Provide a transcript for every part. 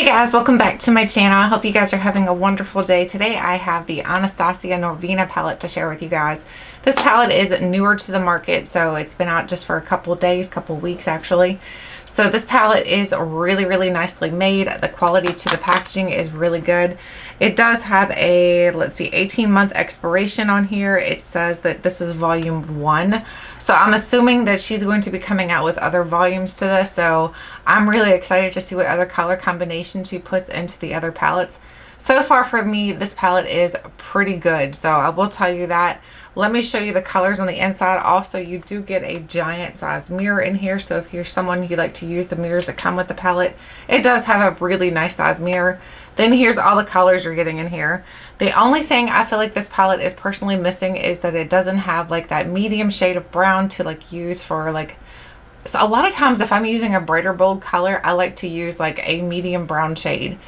guys, welcome back to my channel. I hope you guys are having a wonderful day. Today I have the Anastasia Norvina palette to share with you guys. This palette is newer to the market, so it's been out just for a couple days, couple weeks actually. So this palette is really nicely made. The quality to the packaging is really good. It does have a, let's see, 18-month expiration on here. It says that this is volume 1. So I'm assuming that she's going to be coming out with other volumes to this. So I'm really excited to see what other color combinations she puts into the other palettes. So far for me, this palette is pretty good. So I will tell you that. Let me show you the colors on the inside. Also, you do get a giant size mirror in here. So if you're someone who like to use the mirrors that come with the palette, it does have a really nice size mirror. Then here's all the colors you're getting in here. The only thing I feel like this palette is personally missing is that it doesn't have like that medium shade of brown to like use for like, so a lot of times if I'm using a brighter bold color, I like to use like a medium brown shade.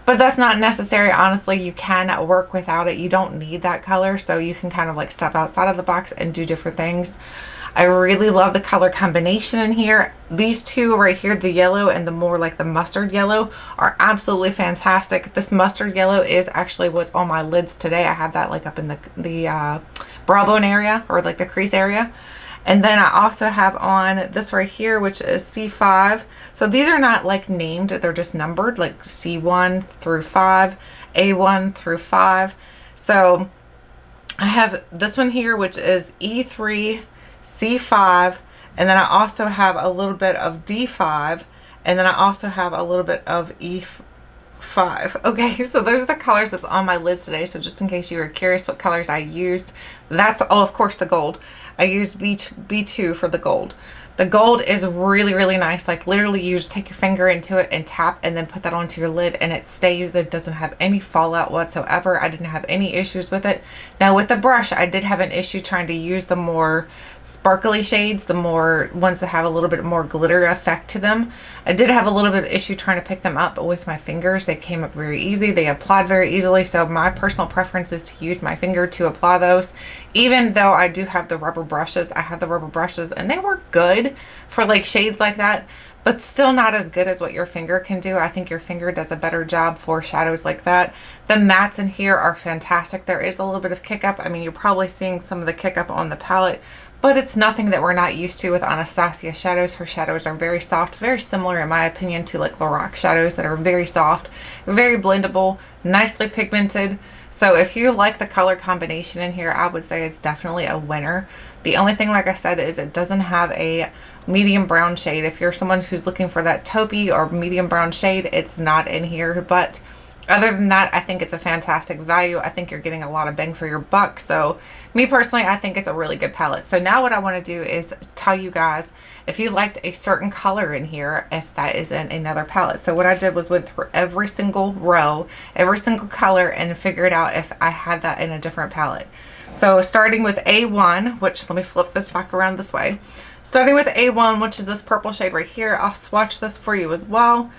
But that's not necessary. Honestly, you can work without it. You don't need that color, so you can kind of like step outside of the box and do different things. I really love the color combination in here. These two right here, the yellow and the more like the mustard yellow, are absolutely fantastic. This mustard yellow is actually what's on my lids today. I have that like up in the brow bone area, or like the crease area. And then I also have on this right here, which is C5. So these are not like named, they're just numbered, like C1 through 5, A1 through 5. So I have this one here, which is E3, C5, and then I also have a little bit of D5, and then I also have a little bit of E5. Okay, so there's the colors that's on my lids today. So just in case you were curious what colors I used, that's, oh, of course, the gold. I used B2 for the gold. The gold is really nice. Like literally you just take your finger into it and tap and then put that onto your lid and it stays. It doesn't have any fallout whatsoever. I didn't have any issues with it. Now with the brush, I did have an issue trying to use the more sparkly shades, the more ones that have a little bit more glitter effect to them. I did have a little bit of issue trying to pick them up, but with my fingers, they came up very easy. They applied very easily. So my personal preference is to use my finger to apply those. Even though I do have the rubber brushes, I have the rubber brushes and they work good for like shades like that, but still not as good as what your finger can do. I think your finger does a better job for shadows like that. The mattes in here are fantastic. There is a little bit of kick up. I mean, you're probably seeing some of the kick up on the palette, but it's nothing that we're not used to with Anastasia shadows. Her shadows are very soft, very similar in my opinion to like Lorac shadows that are very soft, very blendable, nicely pigmented. So if you like the color combination in here, I would say it's definitely a winner. The only thing, like I said, is it doesn't have a medium brown shade. If you're someone who's looking for that taupey or medium brown shade, it's not in here. But other than that, I think it's a fantastic value. I think you're getting a lot of bang for your buck. So me personally, I think it's a really good palette. So now what I want to do is tell you guys if you liked a certain color in here, if that is in another palette. So what I did was went through every single row, every single color, and figured out if I had that in a different palette. So starting with A1, which let me flip this back around this way. Starting with A1, which is this purple shade right here, I'll swatch this for you as well.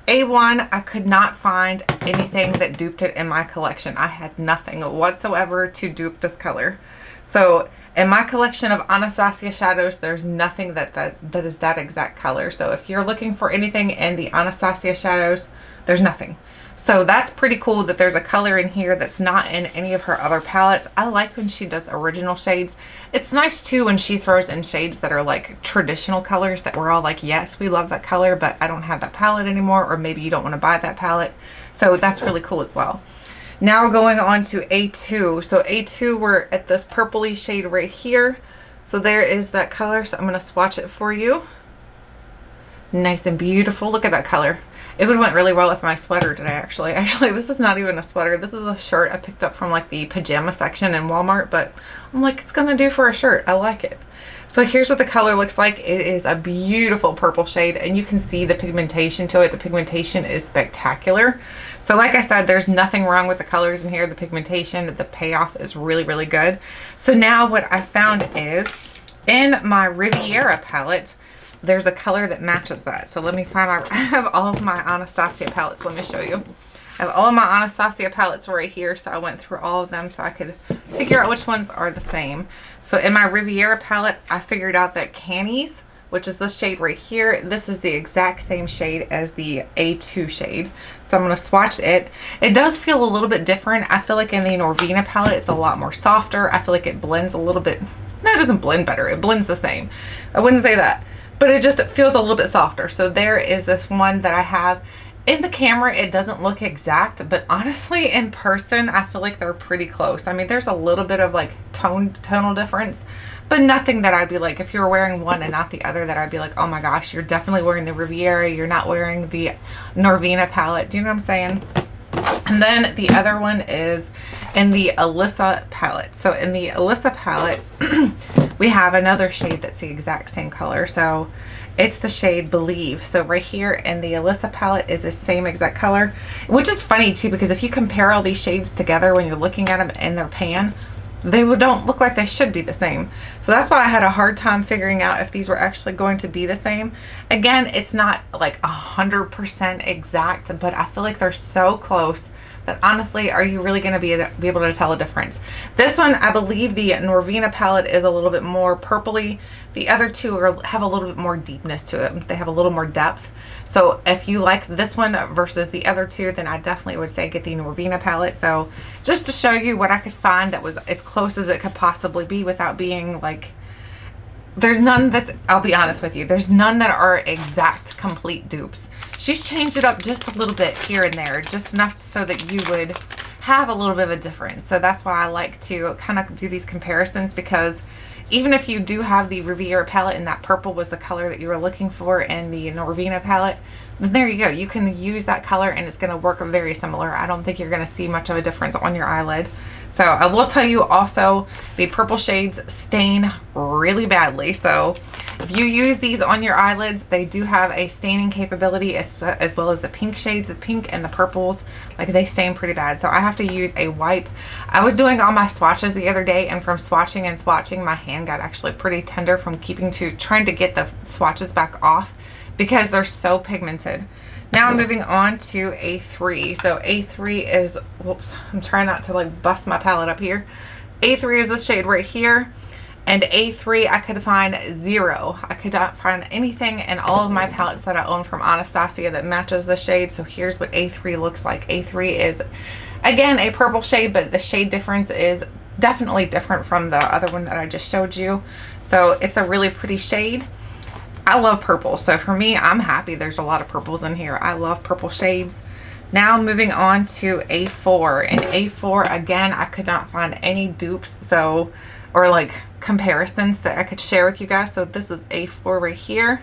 A1, I could not find anything that duped it in my collection. I had nothing whatsoever to dupe this color. So in my collection of Anastasia shadows, there's nothing that is that exact color. So if you're looking for anything in the Anastasia shadows, there's nothing. So that's pretty cool that there's a color in here that's not in any of her other palettes. I like when she does original shades. It's nice too when she throws in shades that are like traditional colors that we're all like, yes, we love that color, but I don't have that palette anymore, or maybe you don't want to buy that palette. So that's really cool as well. Now we're going on to A2. So A2, we're at this purpley shade right here. So there is that color. So I'm going to swatch it for you. Nice and beautiful. Look at that color. It would have went really well with my sweater today, actually. Actually, this is not even a sweater. This is a shirt I picked up from like the pajama section in Walmart, but I'm like, it's gonna do for a shirt. I like it. So here's what the color looks like. It is a beautiful purple shade, and you can see the pigmentation to it. The pigmentation is spectacular. So like I said, there's nothing wrong with the colors in here. The pigmentation, the payoff is really good. So now what I found is in my Riviera palette, there's a color that matches that. So let me find I have all of my Anastasia palettes. Let me show you. I have all of my Anastasia palettes right here. So I went through all of them so I could figure out which ones are the same. So in my Riviera palette, I figured out that Canny's which is this shade right here. This is the exact same shade as the A2 shade. So I'm going to swatch it. It does feel a little bit different. I feel like in the Norvina palette, it's a lot more softer. I feel like it blends a little bit. No, it doesn't blend better. It blends the same. I wouldn't say that, but it just feels a little bit softer. So there is this one that I have. In the camera, it doesn't look exact, but honestly, in person, I feel like they're pretty close. I mean, there's a little bit of like tonal difference, but nothing that I'd be like, if you were wearing one and not the other, that I'd be like, oh my gosh, you're definitely wearing the Riviera. You're not wearing the Norvina palette. Do you know what I'm saying? And then the other one is in the Alyssa palette. So in the Alyssa palette, we have another shade that's the exact same color. So it's the shade Believe. So right here in the Alyssa palette is the same exact color, which is funny too, because if you compare all these shades together when you're looking at them in their pan, they don't look like they should be the same. So that's why I had a hard time figuring out if these were actually going to be the same. Again, it's not like 100% exact, but I feel like they're so close that honestly, are you really going to be able to tell a difference? This one, I believe the Norvina palette is a little bit more purpley. The other two have a little bit more deepness to it. They have a little more depth. So if you like this one versus the other two, then I definitely would say get the Norvina palette. So just to show you what I could find that was as close as it could possibly be without being like, there's none that's, I'll be honest with you, there's none that are exact complete dupes. She's changed it up just a little bit here and there, just enough so that you would have a little bit of a difference. So that's why I like to kind of do these comparisons, because even if you do have the Riviera palette and that purple was the color that you were looking for in the Norvina palette, then there you go. You can use that color and it's going to work very similar. I don't think you're going to see much of a difference on your eyelid. So I will tell you also, the purple shades stain really badly. So if you use these on your eyelids, they do have a staining capability as well as the pink shades, the pink and the purples, like they stain pretty bad. So I have to use a wipe. I was doing all my swatches the other day, and from swatching and swatching, my hand got actually pretty tender from trying to get the swatches back off because they're so pigmented. Now I'm moving on to A3. So A3 is, whoops, I'm trying not to like bust my palette up here. A3 is this shade right here. And A3, I could find zero. I could not find anything in all of my palettes that I own from Anastasia that matches the shade. So here's what A3 looks like. A3 is, again, a purple shade, but the shade difference is definitely different from the other one that I just showed you. So it's a really pretty shade. I love purple, so for me, I'm happy there's a lot of purples in here. I love purple shades. Now moving on to A4, and A4, again, I could not find any dupes, so, or like comparisons that I could share with you guys. So this is A4 right here.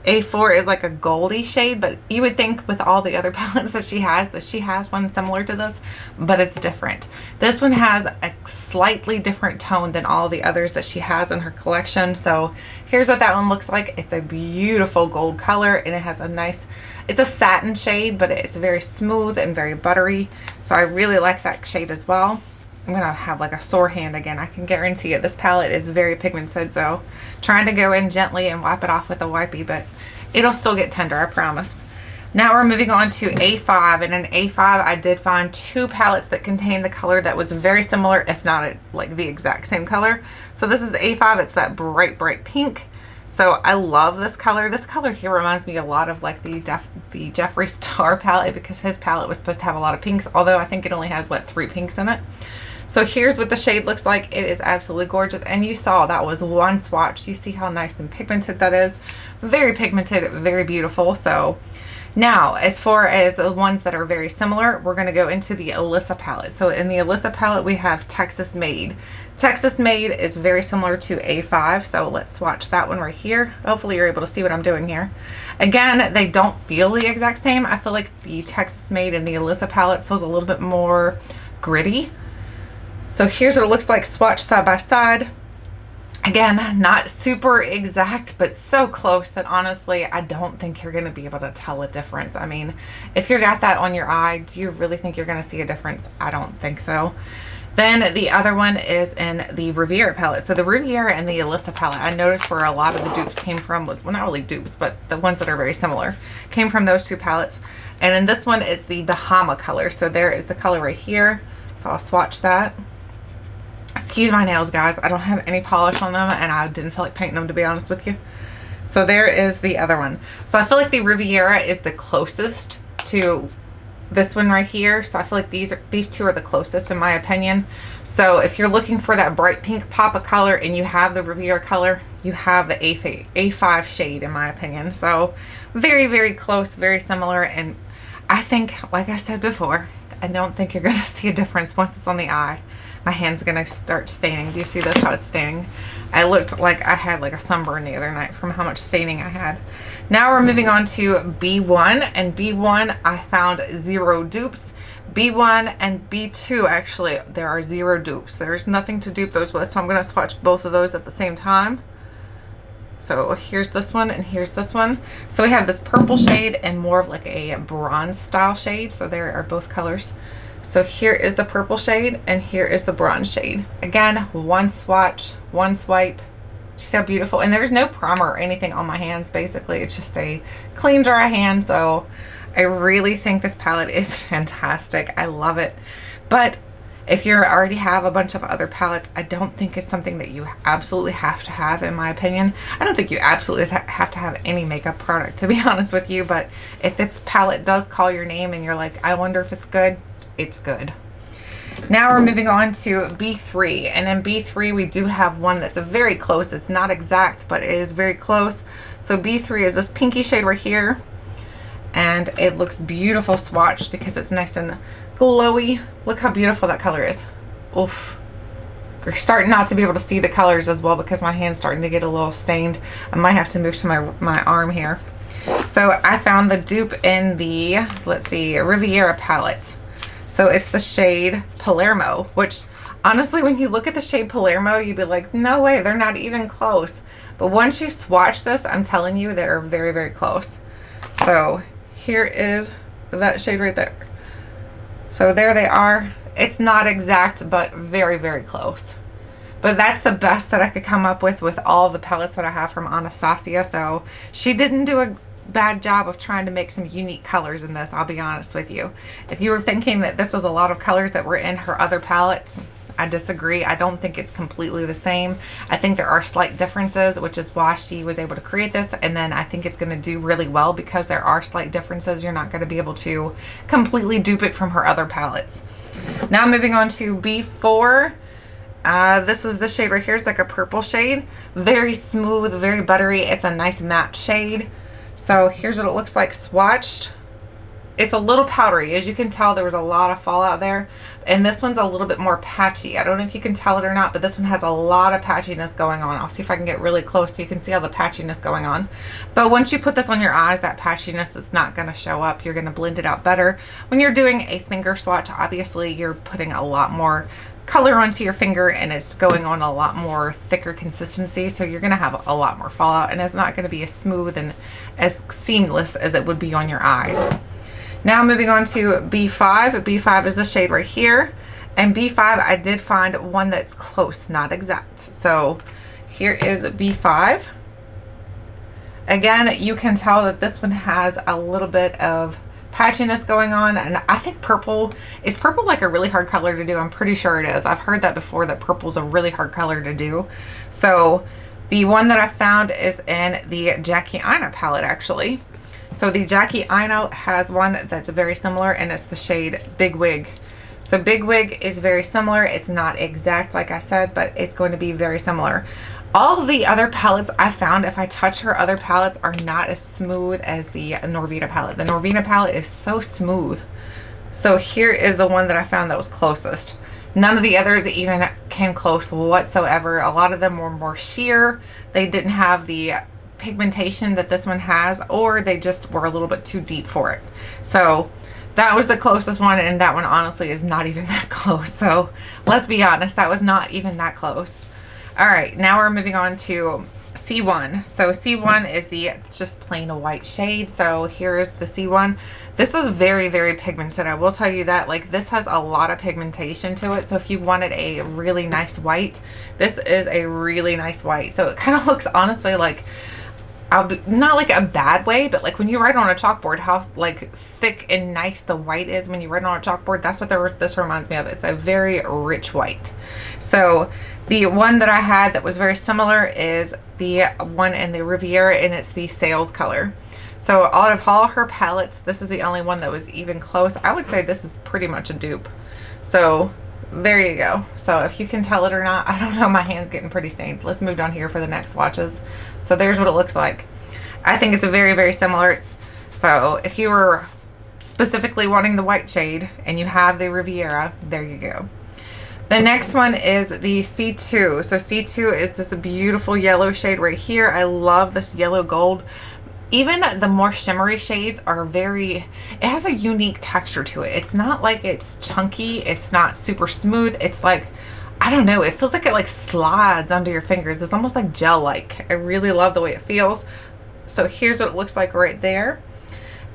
A4 is like a goldy shade, but you would think with all the other palettes that she has one similar to this, but it's different. This one has a slightly different tone than all the others that she has in her collection. So here's what that one looks like. It's a beautiful gold color, and it has a nice, it's a satin shade, but it's very smooth and very buttery. So I really like that shade as well. I'm gonna have like a sore hand again. I can guarantee it. This palette is very pigmented, so trying to go in gently and wipe it off with a wipey, but it'll still get tender, I promise. Now we're moving on to A5, and in A5 I did find two palettes that contain the color that was very similar, if not like the exact same color. So this is A5. It's that bright pink. So I love this color. This color here reminds me a lot of like the Jeffree Star palette, because his palette was supposed to have a lot of pinks, although I think it only has, what, 3 pinks in it. So here's what the shade looks like. It is absolutely gorgeous, and you saw that was one swatch. You see how nice and pigmented that is. Very pigmented, very beautiful. So now, as far as the ones that are very similar, we're going to go into the Alyssa palette. So in the Alyssa palette, we have Texas Made. Texas Made is very similar to A5, so let's swatch that one right here. Hopefully you're able to see what I'm doing here. Again, they don't feel the exact same. I feel like the Texas Made and the Alyssa palette feels a little bit more gritty. So here's what it looks like swatched side by side. Again, not super exact, but so close that honestly, I don't think you're going to be able to tell a difference. I mean, if you got that on your eye, do you really think you're going to see a difference? I don't think so. Then the other one is in the Riviera palette. So the Riviera and the Alyssa palette, I noticed where a lot of the dupes came from was, well, not really dupes, but the ones that are very similar came from those two palettes. And in this one, it's the Bahama color. So there is the color right here. So I'll swatch that. Excuse my nails, guys. I don't have any polish on them, and I didn't feel like painting them, to be honest with you. So there is the other one. So I feel like the Riviera is the closest to this one right here. So I feel like these two are the closest in my opinion. So if you're looking for that bright pink pop of color and you have the Riviera color, you have the A5 shade in my opinion. So very, very close, very similar. And I think, like I said before, I don't think you're going to see a difference once it's on the eye. My hand's going to start staining. Do you see this, how it's staining? I looked like I had like a sunburn the other night from how much staining I had. Now we're moving on to B1. And B1, I found 0 dupes. B1 and B2, actually, there are 0 dupes. There's nothing to dupe those with. So I'm going to swatch both of those at the same time. So here's this one and here's this one. So we have this purple shade and more of like a bronze style shade. So there are both colors. So here is the purple shade and here is the bronze shade. Again, one swatch, one swipe. See how beautiful. And there's no primer or anything on my hands basically. It's just a clean, dry hand. So I really think this palette is fantastic. I love it. But if you already have a bunch of other palettes, I don't think it's something that you absolutely have to have, in my opinion. I don't think you absolutely have to have any makeup product, to be honest with you. But if this palette does call your name and you're like, I wonder if it's good, it's good. Now we're moving on to B3. And in B3, we do have one that's very close. It's not exact, but it is very close. So B3 is this pinky shade right here. And it looks beautiful swatched because it's nice and glowy. Look how beautiful that color is. Oof. You're starting not to be able to see the colors as well because my hand's starting to get a little stained. I might have to move to my arm here. So I found the dupe in the, let's see, Riviera palette. So it's the shade Palermo, which honestly, when you look at the shade Palermo, you'd be like, no way, they're not even close. But once you swatch this, I'm telling you, they're very, very close. So here is that shade right there. So there they are. It's not exact, but very, very close. But that's the best that I could come up with all the palettes that I have from Anastasia. So she didn't do a bad job of trying to make some unique colors in this, I'll be honest with you. If you were thinking that this was a lot of colors that were in her other palettes, I disagree. I don't think it's completely the same. I think there are slight differences, which is why she was able to create this. And then I think it's going to do really well because there are slight differences. You're not going to be able to completely dupe it from her other palettes. Now moving on to B4. This is the shade right here. It's like a purple shade. Very smooth, very buttery. It's a nice matte shade. So here's what it looks like swatched. It's a little powdery. As you can tell, there was a lot of fallout there. And this one's a little bit more patchy. I don't know if you can tell it or not, but this one has a lot of patchiness going on. I'll see if I can get really close so you can see all the patchiness going on. But once you put this on your eyes, that patchiness is not going to show up. You're going to blend it out better. When you're doing a finger swatch, obviously you're putting a lot more color onto your finger and it's going on a lot more thicker consistency, so you're going to have a lot more fallout and it's not going to be as smooth and as seamless as it would be on your eyes. Now moving on to B5. B5 is the shade right here, and B5 I did find one that's close, not exact. So here is B5. Again, you can tell that this one has a little bit of patchiness going on, and I think purple like a really hard color to do. I'm pretty sure it is. I've heard that before, that purple's a really hard color to do. So the one that I found is in the Jackie Aina palette actually. So the Jackie Aina has one that's very similar, and it's the shade Big Wig. So Big Wig is very similar. It's not exact like I said, but it's going to be very similar. All the other palettes I found, if I touch her other palettes, are not as smooth as the Norvina palette. The Norvina palette is so smooth. So here is the one that I found that was closest. None of the others even came close whatsoever. A lot of them were more sheer. They didn't have the pigmentation that this one has, or they just were a little bit too deep for it. So that was the closest one, and that one honestly is not even that close. So let's be honest, that was not even that close. All right, now we're moving on to C1. So C1 is the just plain white shade. So here's the C1. This is very, very pigmented. I will tell you that. Like, this has a lot of pigmentation to it. So if you wanted a really nice white, this is a really nice white. So it kind of looks honestly like not like a bad way, but like when you write on a chalkboard, how like thick and nice the white is when you write on a chalkboard. That's what this reminds me of. It's a very rich white. So the one that I had that was very similar is the one in the Riviera, and it's the Sales color. So out of all her palettes, this is the only one that was even close. I would say this is pretty much a dupe. So there you go. So if you can tell it or not, I don't know. My hand's getting pretty stained. Let's move down here for the next swatches. So there's what it looks like. I think it's a very, very similar. So if you were specifically wanting the white shade and you have the Riviera, there you go. The next one is the C2. So C2 is this beautiful yellow shade right here. I love this yellow gold. Even the more shimmery shades are it has a unique texture to it. It's not like it's chunky. It's not super smooth. It's like, I don't know. It feels like it like slides under your fingers. It's almost like gel-like. I really love the way it feels. So here's what it looks like right there.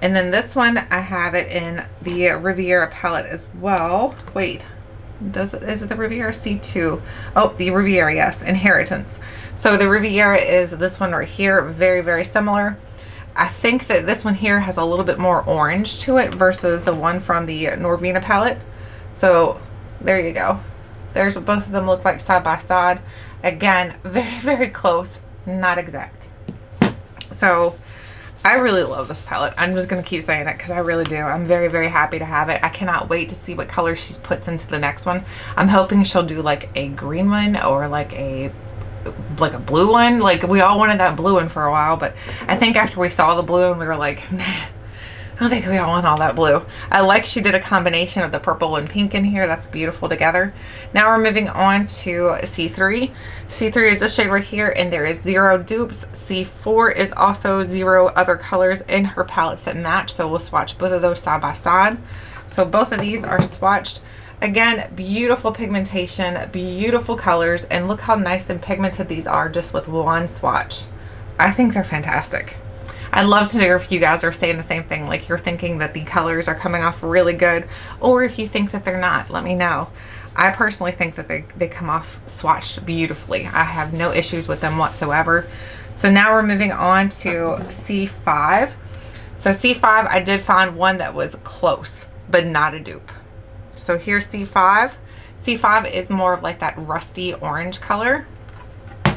And then this one, I have it in the Riviera palette as well. Wait, is it the Riviera C2? Oh, the Riviera, yes, Inheritance. So the Riviera is this one right here. Very, very similar. I think that this one here has a little bit more orange to it versus the one from the Norvina palette. So there you go. There's what both of them look like side by side. Again, very, very close, not exact. So I really love this palette. I'm just going to keep saying it because I really do. I'm very, very happy to have it. I cannot wait to see what color she puts into the next one. I'm hoping she'll do like a green one or like a blue one. Like we all wanted that blue one for a while, but I think after we saw the blue one, we were like, nah, I don't think we all want all that blue. I like she did a combination of the purple and pink in here. That's beautiful together. Now we're moving on to C3. C3 is this shade right here, and there is 0 dupes. C4 is also 0 other colors in her palettes that match. So we'll swatch both of those side by side. So both of these are swatched. Again, beautiful pigmentation, beautiful colors, and look how nice and pigmented these are just with one swatch. I think they're fantastic. I'd love to know if you guys are saying the same thing, like you're thinking that the colors are coming off really good, or if you think that they're not, let me know. I personally think that they come off swatched beautifully. I have no issues with them whatsoever. So now we're moving on to C5. So C5, I did find one that was close, but not a dupe. So here's C5. C5 is more of like that rusty orange color,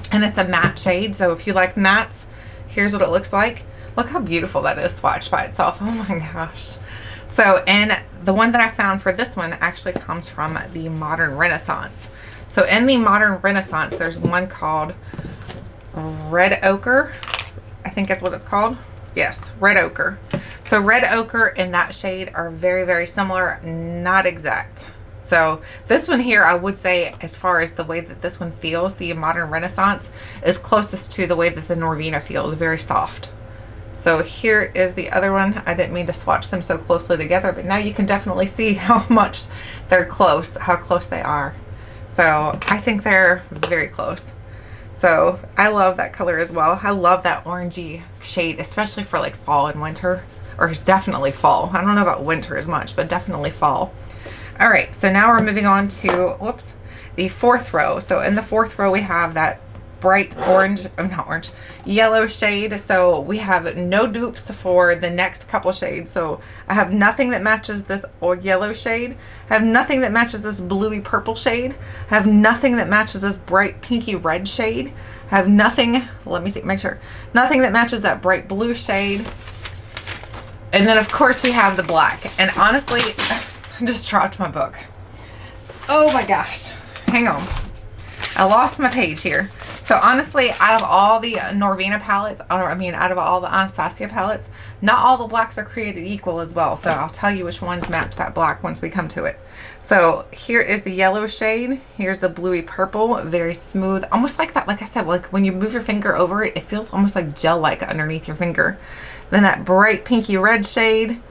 and it's a matte shade. So if you like mattes, here's what it looks like. Look how beautiful that is swatched by itself. Oh my gosh. So, and the one that I found for this one actually comes from the Modern Renaissance. So in the Modern Renaissance, there's one called Red Ochre. I think that's what it's called. Yes, Red Ochre. So Red Ochre and that shade are very, very similar, not exact. So this one here, I would say, as far as the way that this one feels, the Modern Renaissance is closest to the way that the Norvina feels, very soft. So here is the other one. I didn't mean to swatch them so closely together, but now you can definitely see how much they're close, how close they are. So I think they're very close. So I love that color as well. I love that orangey shade, especially for like fall and winter, or it's definitely fall. I don't know about winter as much, but definitely fall. All right, so now we're moving on to, whoops, the 4th row. So in the 4th row, we have that bright orange, not orange, yellow shade. So we have no dupes for the next couple shades. So I have nothing that matches this yellow shade. I have nothing that matches this bluey purple shade. I have nothing that matches this bright pinky red shade. I have nothing, let me see, make sure, nothing that matches that bright blue shade. And then of course we have the black. And honestly, I just dropped my book. Oh my gosh, hang on. I lost my page here. So honestly, out of all the Norvina palettes, or I mean, out of all the Anastasia palettes, not all the blacks are created equal as well. So I'll tell you which ones match that black once we come to it. So here is the yellow shade. Here's the bluey purple, very smooth, almost like that. Like I said, like when you move your finger over it, it feels almost like gel-like underneath your finger. Then that bright pinky red shade,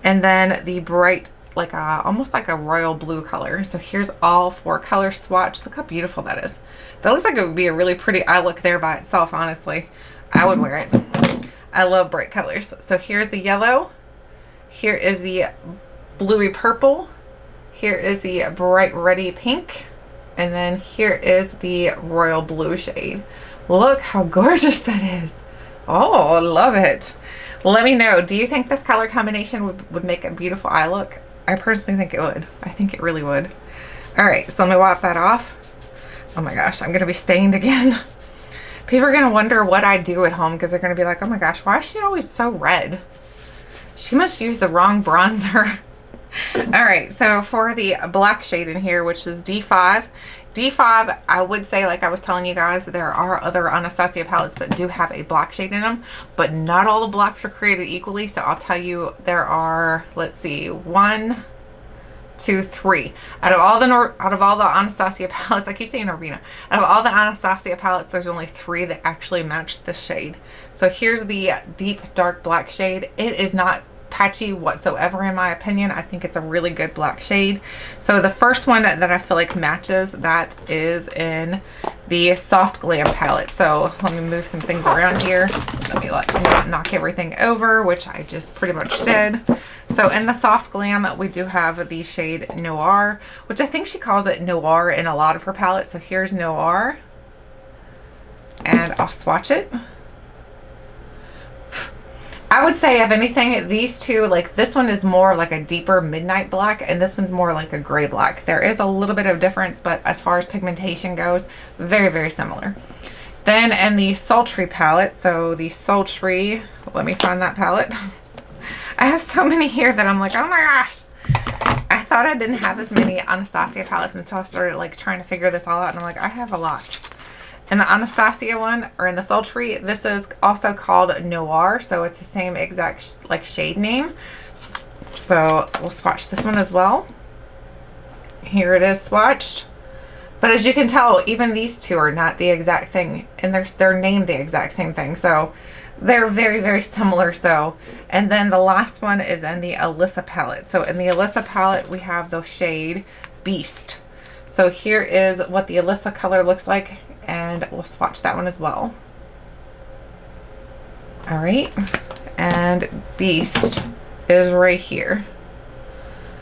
and then the bright, like almost like a royal blue color. So here's all 4 color swatch. Look how beautiful that is. That looks like it would be a really pretty eye look there by itself, honestly. I would wear it. I love bright colors. So here's the yellow. Here is the bluey purple. Here is the bright reddy pink. And then here is the royal blue shade. Look how gorgeous that is. Oh, love it. Let me know. Do you think this color combination would make a beautiful eye look? I personally think it would. I think it really would. All right, so let me wipe that off. Oh my gosh, I'm going to be stained again. People are going to wonder what I do at home because they're going to be like, oh my gosh, why is she always so red? She must use the wrong bronzer. All right, so for the black shade in here, which is D5. D5, I would say, like I was telling you guys, there are other Anastasia palettes that do have a black shade in them, but not all the blacks are created equally. So I'll tell you, there are, let's see, 1, 2, 3. Out of all the Anastasia palettes, I keep saying Norvina. Out of all the Anastasia palettes, there's only 3 that actually match this shade. So here's the deep dark black shade. It is not patchy whatsoever in my opinion. I think it's a really good black shade. So the first one that I feel like matches that is in the Soft Glam palette. So let me move some things around here. Let me not knock everything over, which I just pretty much did. So in the Soft Glam, we do have the shade Noir, which I think she calls it Noir in a lot of her palettes. So here's Noir, and I'll swatch it. I would say, if anything, these two, like this one is more like a deeper midnight black and this one's more like a gray black. There is a little bit of difference, but as far as pigmentation goes, very, very similar. Then in the Sultry palette, so the Sultry, let me find that palette. I have so many here that I'm like, oh my gosh. I thought I didn't have as many Anastasia palettes until I started like trying to figure this all out, and I'm like, I have a lot. In the Anastasia one, or in the Sultry, this is also called Noir, so it's the same exact like shade name. So we'll swatch this one as well. Here it is swatched. But as you can tell, even these two are not the exact thing, and they're named the exact same thing. So they're very, very similar. So, and then the last one is in the Alyssa palette. So in the Alyssa palette, we have the shade Beast. So here is what the Alyssa color looks like, and we'll swatch that one as well. All right, and Beast is right here.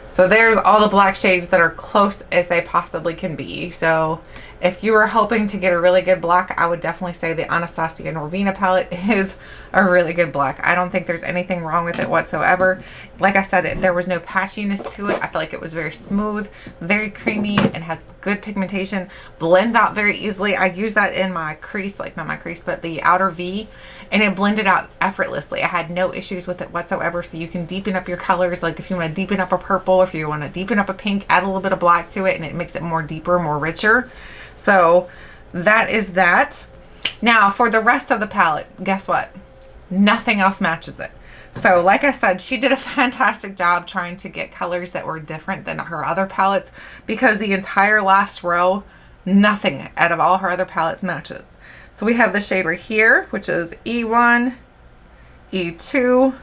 So there's all the black shades that are close as they possibly can be. So if you were hoping to get a really good black, I would definitely say the Anastasia Norvina palette is a really good black. I don't think there's anything wrong with it whatsoever. Like I said, there was no patchiness to it. I feel like it was very smooth, very creamy, and has good pigmentation. Blends out very easily. I use that in my crease, like not my crease, but the outer V, and it blended out effortlessly. I had no issues with it whatsoever. So you can deepen up your colors. Like if you want to deepen up a purple, if you want to deepen up a pink, add a little bit of black to it, and it makes it more deeper, more richer. So that is that. Now for the rest of the palette, guess what? Nothing else matches it. So like I said, she did a fantastic job trying to get colors that were different than her other palettes, because the entire last row, nothing out of all her other palettes matches. So we have the shade right here, which is E1, E2,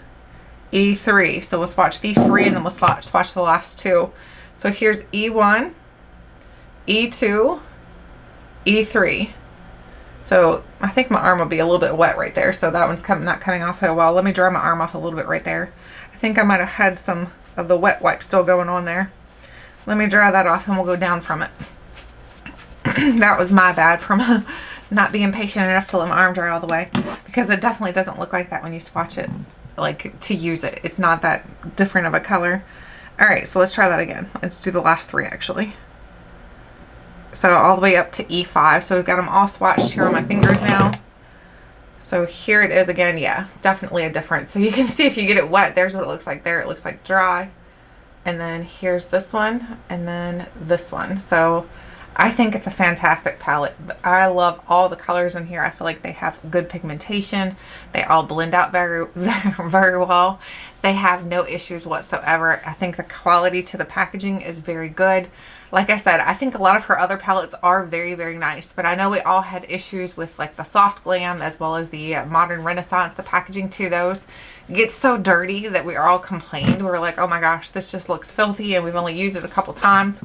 E3. So we'll swatch these 3 and then we'll swatch the last 2. So here's E1, E2, E3. So I think my arm will be a little bit wet right there. So that one's not coming off so well. Let me dry my arm off a little bit right there. I think I might have had some of the wet wipe still going on there. Let me dry that off and we'll go down from it. That was my bad from not being patient enough to let my arm dry all the way, because it definitely doesn't look like that when you swatch it, like to use it. It's not that different of a color. All right, so let's try that again. Let's do the last 3 actually. So all the way up to E5. So we've got them all swatched here on my fingers now. So here it is again. Yeah, definitely a difference. So you can see if you get it wet, there's what it looks like there. It looks like dry. And then here's this one, and then this one. So I think it's a fantastic palette. I love all the colors in here. I feel like they have good pigmentation. They all blend out very, very well. They have no issues whatsoever. I think the quality to the packaging is very good. Like I said, I think a lot of her other palettes are very, very nice, but I know we all had issues with like the Soft Glam as well as the Modern Renaissance. The packaging to those gets so dirty that we all complained. We're like, oh my gosh, this just looks filthy, and we've only used it a couple times.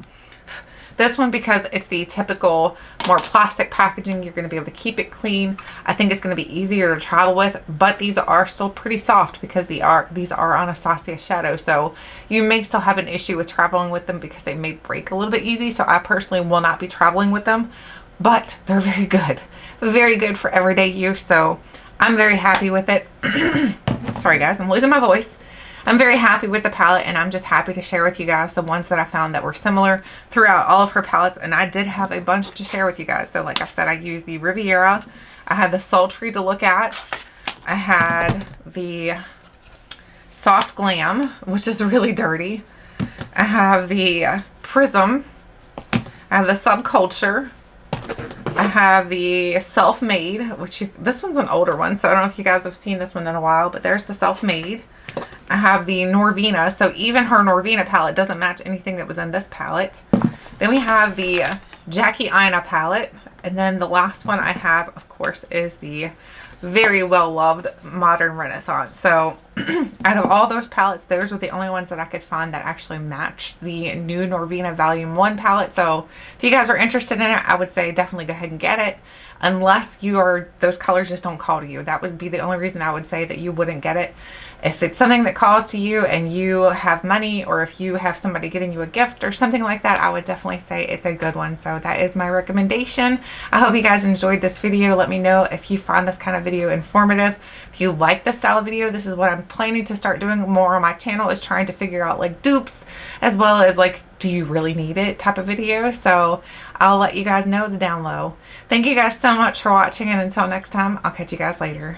This one, because it's the typical more plastic packaging, you're going to be able to keep it clean. I think it's going to be easier to travel with, but these are still pretty soft because these are Anastasia shadows. So you may still have an issue with traveling with them because they may break a little bit easy. So I personally will not be traveling with them, but they're very good for everyday use. So I'm very happy with it. Sorry guys, I'm losing my voice. I'm very happy with the palette, and I'm just happy to share with you guys the ones that I found that were similar throughout all of her palettes. And I did have a bunch to share with you guys. So like I said, I used the Riviera. I had the Sultry to look at. I had the Soft Glam, which is really dirty. I have the Prism. I have the Subculture. I have the Self-Made, which this one's an older one, so I don't know if you guys have seen this one in a while, but there's the Self-Made. I have the Norvina, so even her Norvina palette doesn't match anything that was in this palette. Then we have the Jackie Aina palette, and then the last one I have, of course, is the very well-loved Modern Renaissance. So out of all those palettes, those were the only ones that I could find that actually matched the new Norvina Volume 1 palette. So if you guys are interested in it, I would say definitely go ahead and get it. Unless those colors just don't call to you. That would be the only reason I would say that you wouldn't get it. If it's something that calls to you and you have money, or if you have somebody getting you a gift or something like that, I would definitely say it's a good one. So that is my recommendation. I hope you guys enjoyed this video. Let me know if you find this kind of video informative. If you like this style of video, this is what I'm planning to start doing more on my channel, is trying to figure out like dupes, as well as like, do you really need it type of video. So I'll let you guys know the down low. Thank you guys so much for watching, and until next time, I'll catch you guys later.